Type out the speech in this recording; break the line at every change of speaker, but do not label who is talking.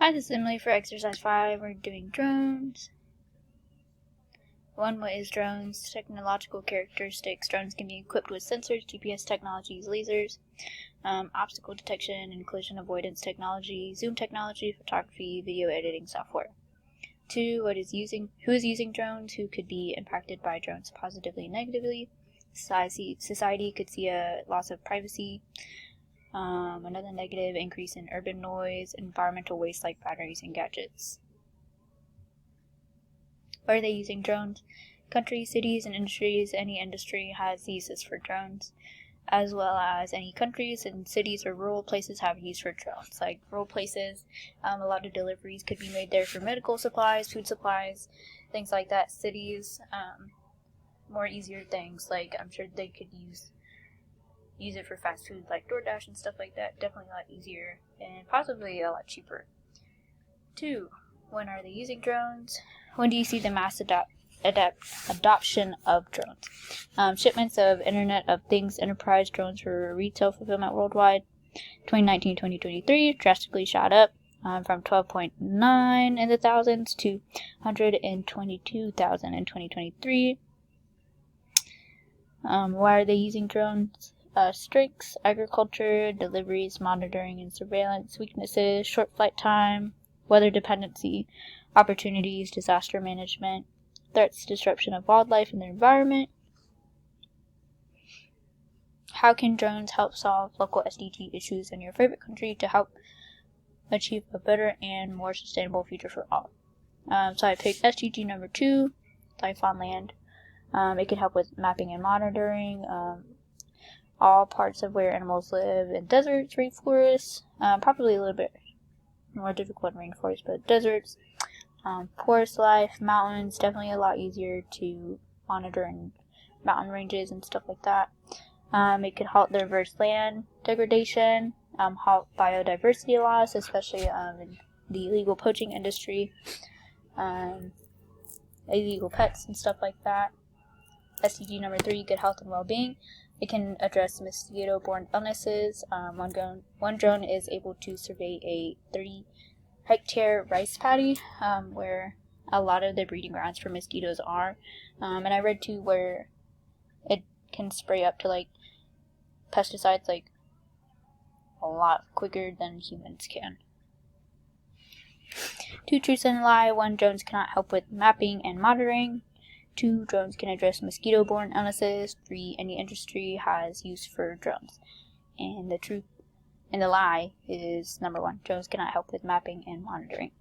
As a simile for exercise 5, we're doing drones. What is drones? Technological characteristics. Drones can be equipped with sensors, GPS technologies, lasers, obstacle detection and collision avoidance technology, zoom technology, photography, video editing software. 2. Who is using drones? Who could be impacted by drones positively and negatively? Society could see a loss of privacy. Another negative, increase in urban noise, environmental waste like batteries and gadgets. Why are they using drones? Countries, cities, and industries. Any industry has uses for drones, as well as any countries and cities or rural places have use for drones. Like rural places, a lot of deliveries could be made there for medical supplies, food supplies, things like that. Cities, more easier things, like I'm sure they could use it for fast food like DoorDash and stuff like that. Definitely a lot easier and possibly a lot cheaper. 2. When are they using drones? When do you see the mass adoption of drones? Shipments of Internet of Things enterprise drones for retail fulfillment worldwide. 2019-2023 drastically shot up from 12.9 in the thousands to 122,000 in 2023. Why are they using drones? Strengths, agriculture, deliveries, monitoring and surveillance, weaknesses, short flight time, weather dependency, opportunities, disaster management, threats, disruption of wildlife and their environment. How can drones help solve local SDG issues in your favorite country to help achieve a better and more sustainable future for all? So I picked SDG number 2, life on land. It can help with mapping and monitoring all parts of where animals live in deserts, rainforests, probably a little bit more difficult in rainforests, but deserts, forest life, mountains, definitely a lot easier to monitor in mountain ranges and stuff like that. It could halt the reverse land degradation, halt biodiversity loss, especially in the illegal poaching industry, illegal pets and stuff like that. SDG number 3, good health and well-being. It can address mosquito-borne illnesses. One drone is able to survey a 30-hectare rice paddy, where a lot of the breeding grounds for mosquitoes are. And I read too where it can spray up to like pesticides like a lot quicker than humans can. 2 truths and a lie. 1, drones cannot help with mapping and monitoring. 2, drones can address mosquito-borne illnesses. 3, any industry has use for drones. And the truth and the lie is number 1, drones cannot help with mapping and monitoring.